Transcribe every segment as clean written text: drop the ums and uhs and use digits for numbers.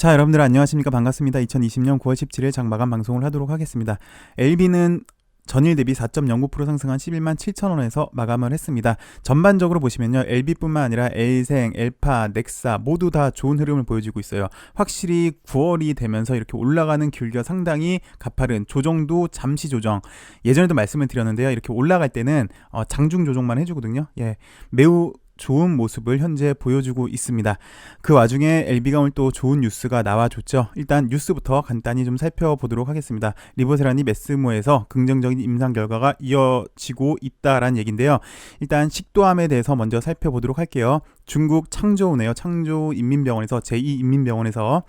자, 여러분들 안녕하십니까? 반갑습니다. 2020년 9월 17일 장마감 방송을 하도록 하겠습니다. LB는 전일 대비 4.09% 상승한 11만 7천원에서 마감을 했습니다. 전반적으로 보시면요, LB뿐만 아니라 L생, L파, 넥사 모두 다 좋은 흐름을 보여주고 있어요. 확실히 9월이 되면서 이렇게 올라가는 귤기가 상당히 가파른, 조정도 잠시 조정. 예전에도 말씀을 드렸는데요, 이렇게 올라갈 때는 장중 조정만 해주거든요. 매우 좋은 모습을 현재 보여주고 있습니다. 그 와중에 LB가 오늘 또 좋은 뉴스가 나와줬죠. 일단 뉴스부터 간단히 좀 살펴보도록 하겠습니다. 리보세라니 메스모에서 긍정적인 임상 결과가 이어지고 있다라는 얘기인데요. 일단 식도암에 대해서 먼저 살펴보도록 할게요. 중국 창조우네요. 창조인민병원에서 제2인민병원에서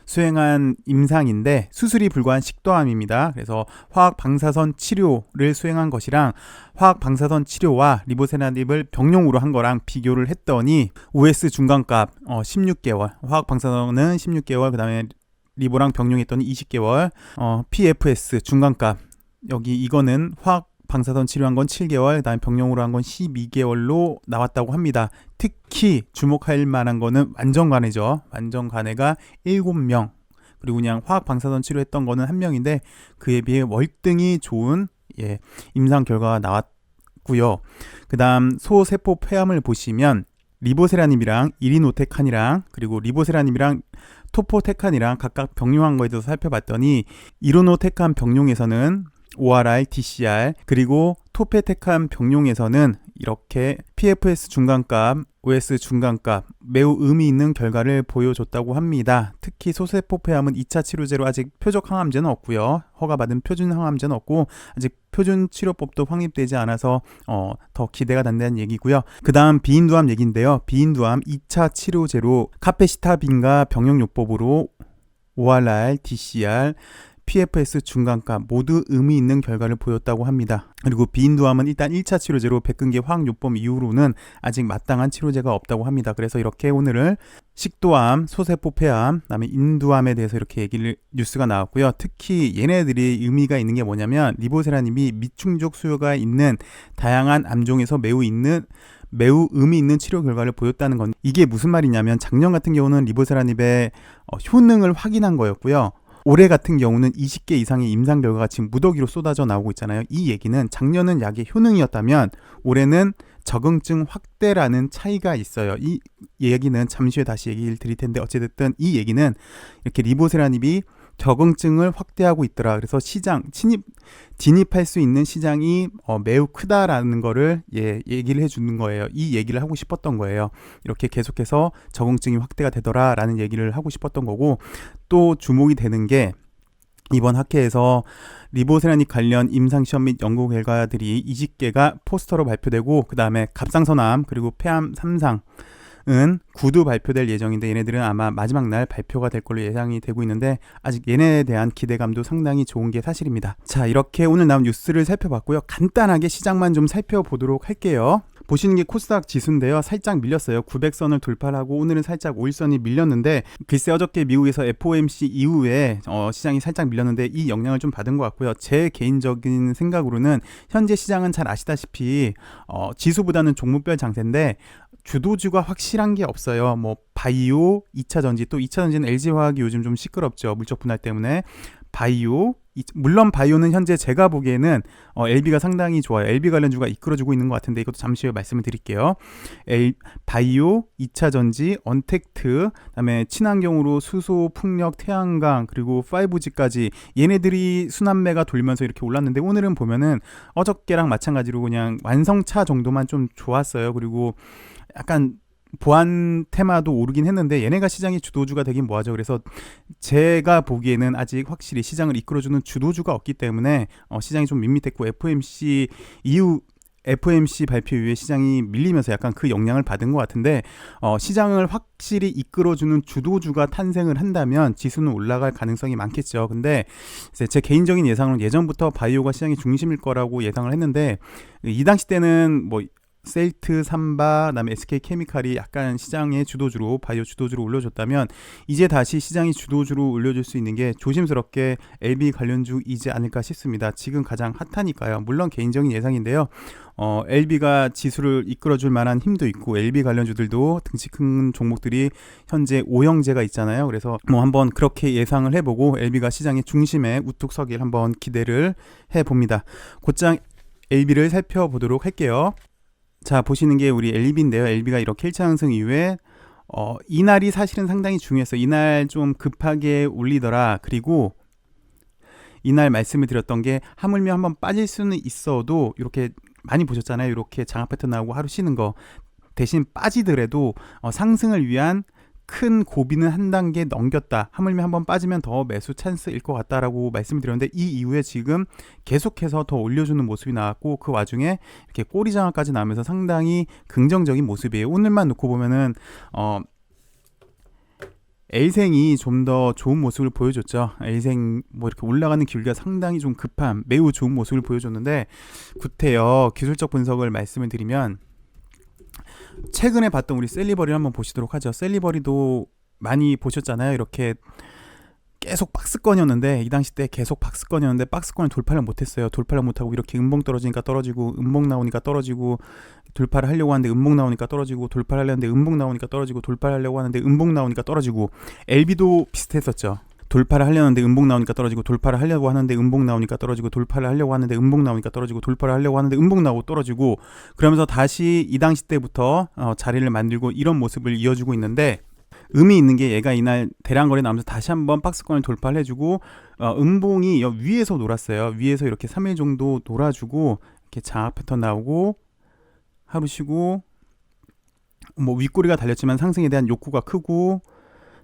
수행한 임상인데 수술이 불가한 식도암입니다. 그래서 화학방사선 치료를 수행한 것이랑 화학방사선 치료와 리보세라닙을 병용으로 한 거랑 비교를 했더니 OS 중간값 16개월, 화학방사선은 16개월, 그 다음에 리보랑 병용했더니 20개월, PFS 중간값, 여기 이거는 화학 방사선 치료한 건 7개월, 그다음에 병용으로 한 건 12개월로 나왔다고 합니다. 특히 주목할 만한 거는 완전간해죠. 완전간해가 7명. 그리고 그냥 화학 방사선 치료했던 거는 1명인데 그에 비해 월등히 좋은 임상 결과가 나왔고요. 그다음 소세포 폐암을 보시면 리보세라닙이랑 이리노테칸이랑 그리고 리보세라닙이랑 토포테칸이랑 각각 병용한 거에 대해서 살펴봤더니 이리노테칸 병용에서는 ORR, DCR, 그리고 토페테칸 병용에서는 이렇게 PFS 중간값, OS 중간값 매우 의미 있는 결과를 보여줬다고 합니다. 특히 소세포 폐암은 2차 치료제로 아직 표적 항암제는 없고요. 허가받은 표준 항암제는 없고 아직 표준 치료법도 확립되지 않아서 더 기대가 된다는 얘기고요. 그 다음 비인두암 얘기인데요. 비인두암 2차 치료제로 카페시타빈과 병용요법으로 ORR, DCR, PFS 중간값 모두 의미 있는 결과를 보였다고 합니다. 그리고 비인두암은 일단 1차 치료제로 백근계 화학요법 이후로는 아직 마땅한 치료제가 없다고 합니다. 그래서 이렇게 오늘은 식도암, 소세포 폐암, 그다음에 인두암에 대해서 이렇게 뉴스가 나왔고요. 특히 얘네들이 의미가 있는 게 뭐냐면 리보세라닙이 미충족 수요가 있는 다양한 암종에서 매우 의미 있는 치료 결과를 보였다는 건 이게 무슨 말이냐면 작년 같은 경우는 리보세라닙의 효능을 확인한 거였고요. 올해 같은 경우는 20개 이상의 임상 결과가 지금 무더기로 쏟아져 나오고 있잖아요. 이 얘기는 작년은 약의 효능이었다면 올해는 적응증 확대라는 차이가 있어요. 이 얘기는 잠시 후에 다시 얘기를 드릴 텐데 어찌됐든 이 얘기는 이렇게 리보세라닙이 적응증을 확대하고 있더라. 그래서 시장 진입할 수 있는 시장이 매우 크다라는 거를 얘기를 해주는 거예요. 이 얘기를 하고 싶었던 거예요. 이렇게 계속해서 적응증이 확대가 되더라라는 얘기를 하고 싶었던 거고, 또 주목이 되는 게 이번 학회에서 리보세라닙 관련 임상시험 및 연구 결과들이 20개가 포스터로 발표되고, 그 다음에 갑상선암 그리고 폐암 3상 은 구두 발표될 예정인데 얘네들은 아마 마지막 날 발표가 될 걸로 예상이 되고 있는데 아직 얘네에 대한 기대감도 상당히 좋은 게 사실입니다. 자, 이렇게 오늘 나온 뉴스를 살펴봤고요. 간단하게 시장만 좀 살펴보도록 할게요. 보시는 게 코스닥 지수인데요. 살짝 밀렸어요. 900선을 돌파하고 오늘은 살짝 5일선이 밀렸는데 글쎄 어저께 미국에서 FOMC 이후에 시장이 살짝 밀렸는데 이 영향을 좀 받은 것 같고요. 제 개인적인 생각으로는 현재 시장은 잘 아시다시피 지수보다는 종목별 장세인데 주도주가 확실한 게 없어요. 뭐 바이오, 2차전지, 또 2차전지는 LG화학이 요즘 좀 시끄럽죠. 물적 분할 때문에. 바이오, 물론 바이오는 현재 제가 보기에는 LB가 상당히 좋아요. LB 관련주가 이끌어주고 있는 것 같은데 이것도 잠시 후에 말씀을 드릴게요. 바이오, 2차전지, 언택트, 그다음에 친환경으로 수소, 풍력, 태양광, 그리고 5G까지 얘네들이 순환매가 돌면서 이렇게 올랐는데 오늘은 보면은 어저께랑 마찬가지로 그냥 완성차 정도만 좀 좋았어요. 그리고 약간 보안 테마도 오르긴 했는데 얘네가 시장의 주도주가 되긴 뭐하죠. 그래서 제가 보기에는 아직 확실히 시장을 이끌어주는 주도주가 없기 때문에 시장이 좀 밋밋했고 FOMC 발표 이후에 시장이 밀리면서 약간 그 영향을 받은 것 같은데 시장을 확실히 이끌어주는 주도주가 탄생을 한다면 지수는 올라갈 가능성이 많겠죠. 근데 제 개인적인 예상은 예전부터 바이오가 시장의 중심일 거라고 예상을 했는데 이 당시 때는 뭐 셀트, 삼바, 그다음에 SK케미칼이 약간 시장의 주도주로, 바이오 주도주로 올려줬다면 이제 다시 시장이 주도주로 올려줄 수 있는 게 조심스럽게 LB 관련주이지 않을까 싶습니다. 지금 가장 핫하니까요. 물론 개인적인 예상인데요. LB가 지수를 이끌어줄 만한 힘도 있고 LB 관련주들도 등치 큰 종목들이 현재 오형제가 있잖아요. 그래서 뭐 한번 그렇게 예상을 해보고 LB가 시장의 중심에 우뚝 서길 한번 기대를 해봅니다. 곧장 LB를 살펴보도록 할게요. 자, 보시는 게 우리 LB인데요. LB가 이렇게 1차 상승 이후에 이날이 사실은 상당히 중요했어요. 이날 좀 급하게 올리더라. 그리고 이날 말씀을 드렸던 게 하물며 한번 빠질 수는 있어도 이렇게 많이 보셨잖아요. 이렇게 장악 패턴 나오고 하루 쉬는 거. 대신 빠지더라도 상승을 위한 큰 고비는 한 단계 넘겼다. 하물며 한번 빠지면 더 매수 찬스일 것 같다라고 말씀을 드렸는데 이 이후에 지금 계속해서 더 올려주는 모습이 나왔고 그 와중에 이렇게 꼬리 장악까지 나오면서 상당히 긍정적인 모습이에요. 오늘만 놓고 보면은 L생이 좀 더 좋은 모습을 보여줬죠. L생 뭐 이렇게 올라가는 기울기가 상당히 좀 급한 매우 좋은 모습을 보여줬는데 구태여 기술적 분석을 말씀을 드리면 최근에 봤던 우리 셀리버리를 한번 보시도록 하죠. 셀리버리도 많이 보셨잖아요. 이렇게 계속 박스권이었는데 이 당시 때 계속 박스권이었는데 박스권을 돌파를 못했어요. 돌파를 못하고 이렇게 음봉 떨어지니까 떨어지고 음봉 나오니까 떨어지고 돌파를 하려고 하는데 음봉 나오니까 떨어지고 돌파를 하려는데 음봉 나오니까 떨어지고 돌파를 하려고 하는데 음봉 나오니까 떨어지고 LB도 비슷했었죠. 돌파를 하려는데 음봉 나오니까 떨어지고 돌파를 하려고 하는데 음봉 나오니까 떨어지고 돌파를 하려고 하는데 음봉 나오니까 떨어지고 돌파를 하려고 하는데 음봉 나오고 떨어지고 그러면서 다시 이 당시 때부터 자리를 만들고 이런 모습을 이어주고 있는데 의미 있는 게 얘가 이날 대량 거래 나오면서 다시 한번 박스권을 돌파를 해주고 음봉이 위에서 놀았어요. 위에서 이렇게 3일 정도 놀아주고 이렇게 장악 패턴 나오고 하루 쉬고 뭐 윗꼬리가 달렸지만 상승에 대한 욕구가 크고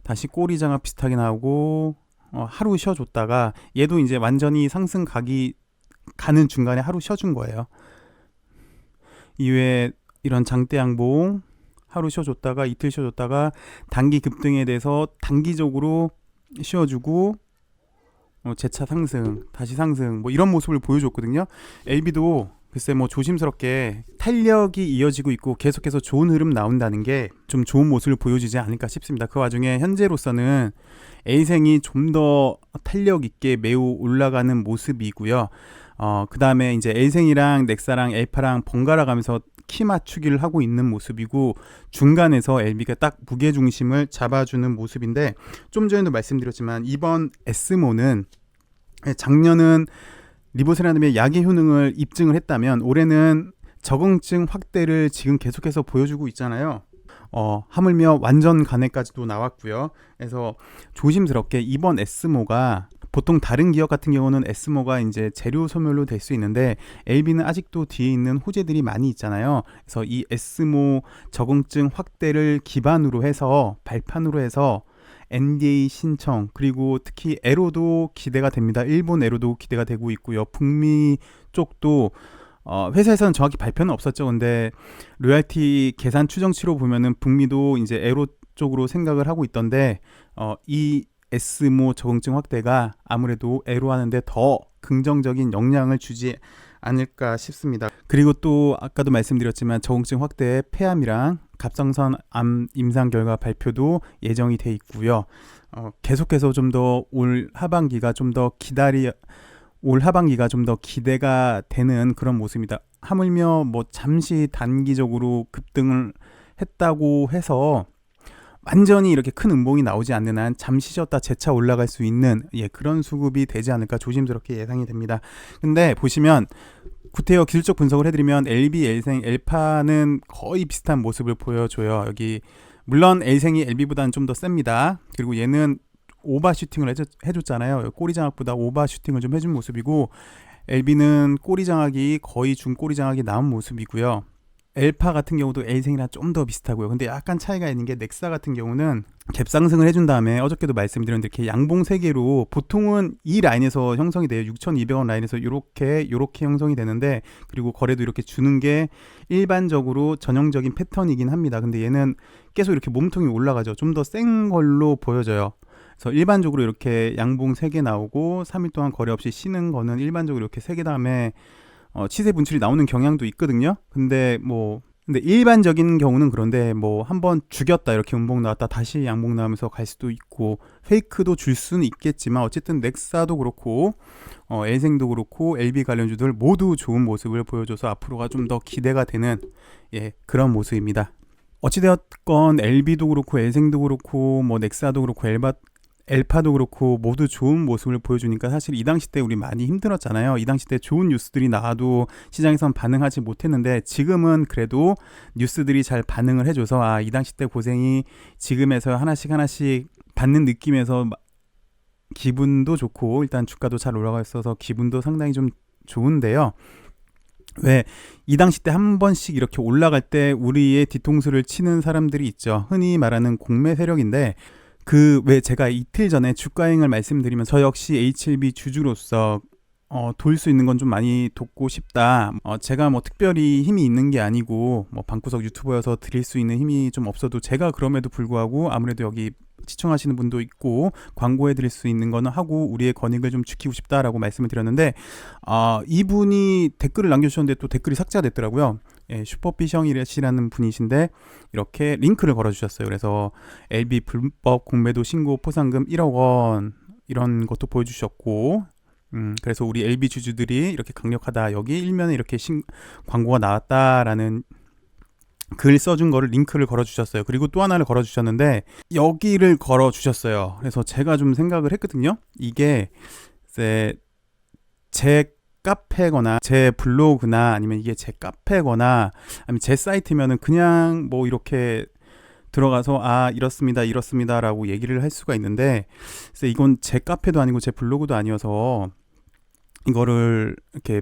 다시 꼬리 장악 비슷하게 나오고 하루 쉬어줬다가 얘도 이제 완전히 상승 가는 중간에 하루 쉬어준 거예요. 이외에 이런 장대 양봉 하루 쉬어줬다가 이틀 쉬어줬다가 단기 급등에 대해서 단기적으로 쉬어주고 재차 상승 다시 상승 뭐 이런 모습을 보여줬거든요. LB도 글쎄 뭐 조심스럽게 탄력이 이어지고 있고 계속해서 좋은 흐름 나온다는 게 좀 좋은 모습을 보여주지 않을까 싶습니다. 그 와중에 현재로서는 A생이 좀 더 탄력 있게 매우 올라가는 모습이고요. 그 다음에 이제 L생이랑 넥사랑 엘파랑 번갈아 가면서 키 맞추기를 하고 있는 모습이고 중간에서 LB가 딱 무게중심을 잡아주는 모습인데 좀 전에도 말씀드렸지만 이번 에스모는 작년은 리보세라즘의 약의 효능을 입증을 했다면 올해는 적응증 확대를 지금 계속해서 보여주고 있잖아요. 하물며 완전 간회까지도 나왔고요. 그래서 조심스럽게 이번 에스모가 보통 다른 기업 같은 경우는 에스모가 이제 재료 소멸로 될 수 있는데 LB는 아직도 뒤에 있는 호재들이 많이 있잖아요. 그래서 이 에스모 적응증 확대를 기반으로 해서 발판으로 해서 NDA 신청 그리고 특히 에로도 기대가 됩니다. 일본 에로도 기대가 되고 있고요. 북미 쪽도 회사에서는 정확히 발표는 없었죠. 근데 로열티 계산 추정치로 보면은 북미도 이제 에로 쪽으로 생각을 하고 있던데 이 에스모 적응증 확대가 아무래도 에로 하는데 더 긍정적인 영향을 주지 않을까 싶습니다. 그리고 또 아까도 말씀드렸지만 적응증 확대의 폐암이랑 갑상선 암 임상 결과 발표도 예정이 돼 있고요. 계속해서 좀 더 올 하반기가 좀 더 기대가 되는 그런 모습입니다. 하물며 뭐 잠시 단기적으로 급등을 했다고 해서 완전히 이렇게 큰 음봉이 나오지 않는 한 잠시 쉬었다 재차 올라갈 수 있는 그런 수급이 되지 않을까 조심스럽게 예상이 됩니다. 근데 보시면 구태여 기술적 분석을 해드리면 LB, L생, L파는 거의 비슷한 모습을 보여줘요. 여기 물론 L생이 LB보다는 좀 더 셉니다. 그리고 얘는 오버슈팅을 해줬잖아요. 꼬리 장악보다 오버슈팅을 좀 해준 모습이고 LB는 꼬리 장악이 거의 중꼬리 장악이 나온 모습이고요. 엘파 같은 경우도 L생이랑 좀 더 비슷하고요. 근데 약간 차이가 있는 게 넥사 같은 경우는 갭상승을 해준 다음에 어저께도 말씀드렸는데 이렇게 양봉 3개로 보통은 이 라인에서 형성이 돼요. 6,200원 라인에서 이렇게 형성이 되는데 그리고 거래도 이렇게 주는 게 일반적으로 전형적인 패턴이긴 합니다. 근데 얘는 계속 이렇게 몸통이 올라가죠. 좀 더 센 걸로 보여져요. 그래서 일반적으로 이렇게 양봉 3개 나오고 3일 동안 거래 없이 쉬는 거는 일반적으로 이렇게 3개 다음에 시세 분출이 나오는 경향도 있거든요. 근데 뭐 근데 일반적인 경우는 그런데 뭐 한번 죽였다 이렇게 음봉 나왔다 다시 양봉 나오면서 갈 수도 있고 페이크도 줄 수는 있겠지만 어쨌든 넥사도 그렇고 엘생도 그렇고 LB 관련주들 모두 좋은 모습을 보여줘서 앞으로가 좀 더 기대가 되는 그런 모습입니다. 어찌되었건 LB도 그렇고 엘생도 그렇고 뭐 넥사도 그렇고 엘파도 그렇고 모두 좋은 모습을 보여주니까 사실 이 당시 때 우리 많이 힘들었잖아요. 이 당시 때 좋은 뉴스들이 나와도 시장에선 반응하지 못했는데 지금은 그래도 뉴스들이 잘 반응을 해줘서 이 당시 때 고생이 지금에서 하나씩 받는 느낌에서 기분도 좋고 일단 주가도 잘 올라가 있어서 기분도 상당히 좀 좋은데요. 왜 이 당시 때 한 번씩 이렇게 올라갈 때 우리의 뒤통수를 치는 사람들이 있죠. 흔히 말하는 공매 세력인데 왜 제가 이틀 전에 주가행을 말씀드리면 저 역시 HLB 주주로서 돌 수 있는 건 좀 많이 돕고 싶다. 제가 뭐 특별히 힘이 있는 게 아니고 뭐 방구석 유튜버여서 드릴 수 있는 힘이 좀 없어도 제가 그럼에도 불구하고 아무래도 여기 시청하시는 분도 있고 광고해 드릴 수 있는 거는 하고 우리의 권익을 좀 지키고 싶다라고 말씀을 드렸는데 이분이 댓글을 남겨주셨는데 또 댓글이 삭제가 됐더라고요. 슈퍼피셔이라는 분이신데 이렇게 링크를 걸어주셨어요. 그래서 LB 불법 공매도 신고 포상금 1억 원 이런 것도 보여주셨고 그래서 우리 LB 주주들이 이렇게 강력하다 여기 일면에 이렇게 광고가 나왔다라는 글 써준 거를 링크를 걸어주셨어요. 그리고 또 하나를 걸어주셨는데 여기를 걸어주셨어요. 그래서 제가 좀 생각을 했거든요. 이게 제 카페거나 제 블로그나 아니면 이게 제 카페거나 아니면 제 사이트면은 그냥 뭐 이렇게 들어가서 이렇습니다 라고 얘기를 할 수가 있는데 그래서 이건 제 카페도 아니고 제 블로그도 아니어서 이거를 이렇게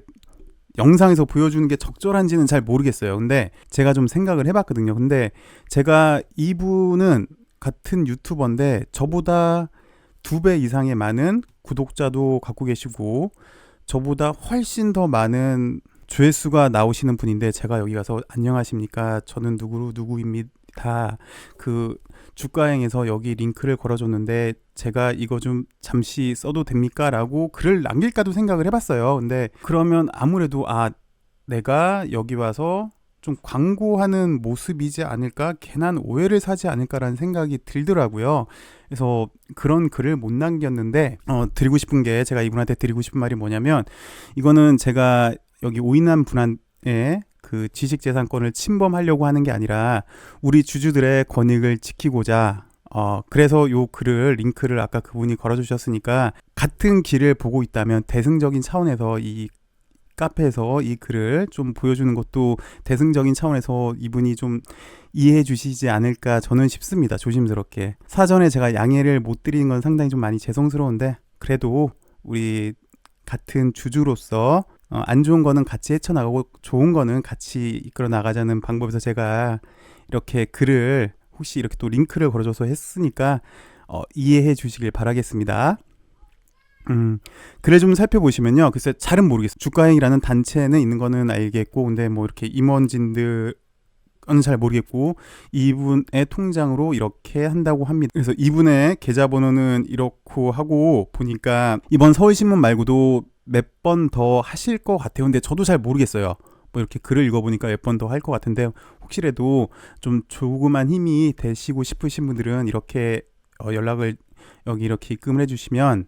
영상에서 보여주는 게 적절한지는 잘 모르겠어요. 근데 제가 좀 생각을 해봤거든요. 근데 제가 이분은 같은 유튜버인데 저보다 2배 이상의 많은 구독자도 갖고 계시고 저보다 훨씬 더 많은 조회수가 나오시는 분인데 제가 여기 가서 안녕하십니까 저는 누구입니다 그 주가행에서 여기 링크를 걸어줬는데 제가 이거 좀 잠시 써도 됩니까 라고 글을 남길까도 생각을 해봤어요. 근데 그러면 아무래도 내가 여기 와서 좀 광고하는 모습이지 않을까, 괜한 오해를 사지 않을까라는 생각이 들더라고요. 그래서 그런 글을 못 남겼는데 드리고 싶은 게 제가 이분한테 드리고 싶은 말이 뭐냐면 이거는 제가 여기 오인환 분한테 그 지식재산권을 침범하려고 하는 게 아니라 우리 주주들의 권익을 지키고자 그래서 요 글을 링크를 아까 그분이 걸어주셨으니까 같은 길을 보고 있다면 대승적인 차원에서 이 카페에서 이 글을 좀 보여주는 것도 대승적인 차원에서 이분이 좀 이해해 주시지 않을까 저는 싶습니다. 조심스럽게 사전에 제가 양해를 못 드리는 건 상당히 좀 많이 죄송스러운데 그래도 우리 같은 주주로서 안 좋은 거는 같이 헤쳐나가고 좋은 거는 같이 이끌어 나가자는 방법에서 제가 이렇게 글을 혹시 이렇게 또 링크를 걸어줘서 했으니까 이해해 주시길 바라겠습니다. 글을 좀 살펴보시면요. 글쎄 잘은 모르겠어요. 주가행이라는 단체는 있는 거는 알겠고 근데 뭐 이렇게 임원진들은 잘 모르겠고 이분의 통장으로 이렇게 한다고 합니다. 그래서 이분의 계좌번호는 이렇고 하고 보니까 이번 서울신문 말고도 몇 번 더 하실 것 같아요. 근데 저도 잘 모르겠어요. 뭐 이렇게 글을 읽어보니까 몇 번 더 할 것 같은데 혹시라도 좀 조그만 힘이 되시고 싶으신 분들은 이렇게 연락을 여기 이렇게 입금을 해주시면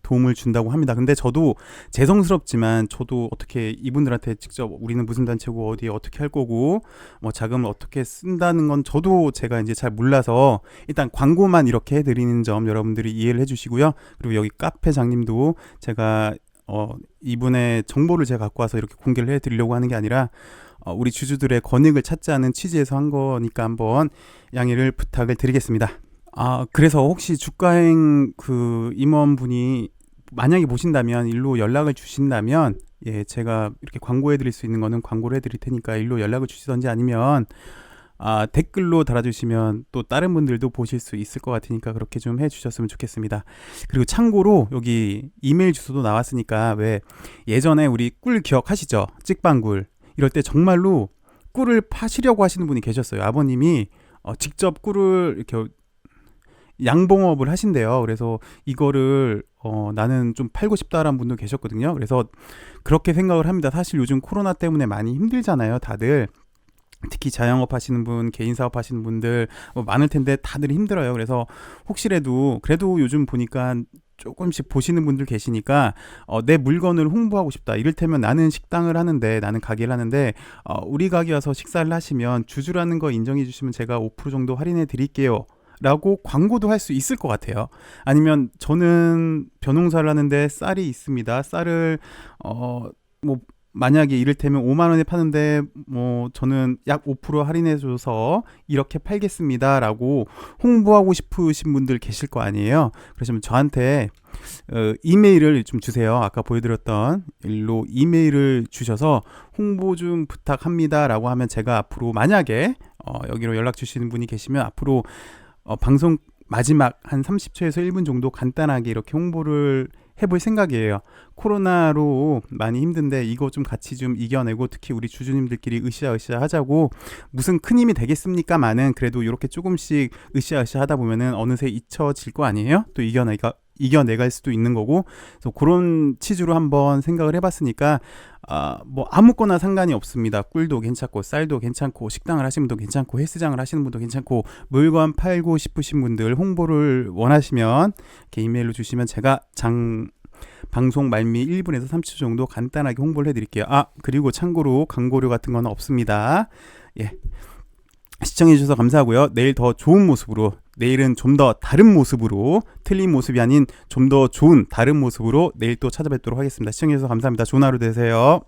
도움을 준다고 합니다. 근데 저도 죄송스럽지만 저도 어떻게 이분들한테 직접 우리는 무슨 단체고 어디에 어떻게 할 거고 뭐 자금을 어떻게 쓴다는 건 저도 제가 이제 잘 몰라서 일단 광고만 이렇게 해드리는 점 여러분들이 이해를 해주시고요. 그리고 여기 카페장님도 제가 이분의 정보를 제가 갖고 와서 이렇게 공개를 해드리려고 하는 게 아니라 우리 주주들의 권익을 찾지 않은 취지에서 한 거니까 한번 양해를 부탁을 드리겠습니다. 그래서 혹시 주가행 그 임원분이 만약에 보신다면 일로 연락을 주신다면 제가 이렇게 광고해 드릴 수 있는 거는 광고를 해 드릴 테니까 일로 연락을 주시던지 아니면 댓글로 달아주시면 또 다른 분들도 보실 수 있을 것 같으니까 그렇게 좀 해주셨으면 좋겠습니다. 그리고 참고로 여기 이메일 주소도 나왔으니까 왜 예전에 우리 꿀 기억하시죠? 찍방꿀 이럴 때 정말로 꿀을 파시려고 하시는 분이 계셨어요. 아버님이 직접 꿀을 이렇게 양봉업을 하신대요. 그래서 이거를 나는 좀 팔고 싶다라는 분도 계셨거든요. 그래서 그렇게 생각을 합니다. 사실 요즘 코로나 때문에 많이 힘들잖아요, 다들. 특히 자영업 하시는 분, 개인 사업 하시는 분들 많을 텐데 다들 힘들어요. 그래서 혹시라도 그래도 요즘 보니까 조금씩 보시는 분들 계시니까 내 물건을 홍보하고 싶다. 이를테면 나는 식당을 하는데, 나는 가게를 하는데 우리 가게 와서 식사를 하시면 주주라는 거 인정해 주시면 제가 5% 정도 할인해 드릴게요 라고 광고도 할 수 있을 것 같아요. 아니면 저는 벼농사를 하는데 쌀이 있습니다. 쌀을 뭐 만약에 이를테면 5만 원에 파는데 뭐 저는 약 5% 할인해 줘서 이렇게 팔겠습니다라고 홍보하고 싶으신 분들 계실 거 아니에요. 그러시면 저한테 이메일을 좀 주세요. 아까 보여드렸던 일로 이메일을 주셔서 홍보 좀 부탁합니다라고 하면 제가 앞으로 만약에 여기로 연락 주시는 분이 계시면 앞으로 방송 마지막 한 30초에서 1분 정도 간단하게 이렇게 홍보를 해볼 생각이에요. 코로나로 많이 힘든데 이거 좀 같이 좀 이겨내고, 특히 우리 주주님들끼리 으쌰으쌰 하자고. 무슨 큰 힘이 되겠습니까마는 그래도 이렇게 조금씩 으쌰으쌰 하다 보면은 어느새 잊혀질 거 아니에요? 또 이겨내갈 수도 있는 거고. 그래서 그런 취지로 한번 생각을 해봤으니까 뭐 아무거나 상관이 없습니다. 꿀도 괜찮고 쌀도 괜찮고 식당을 하시는 분도 괜찮고 헬스장을 하시는 분도 괜찮고, 물건 팔고 싶으신 분들 홍보를 원하시면 이렇게 이메일로 주시면 제가 방송 말미 1분에서 30초 정도 간단하게 홍보를 해드릴게요. 그리고 참고로 광고료 같은 건 없습니다. 예, 시청해주셔서 감사하고요. 내일 더 좋은 모습으로, 내일은 좀 더 다른 모습으로, 틀린 모습이 아닌 좀 더 좋은 다른 모습으로 내일 또 찾아뵙도록 하겠습니다. 시청해주셔서 감사합니다. 좋은 하루 되세요.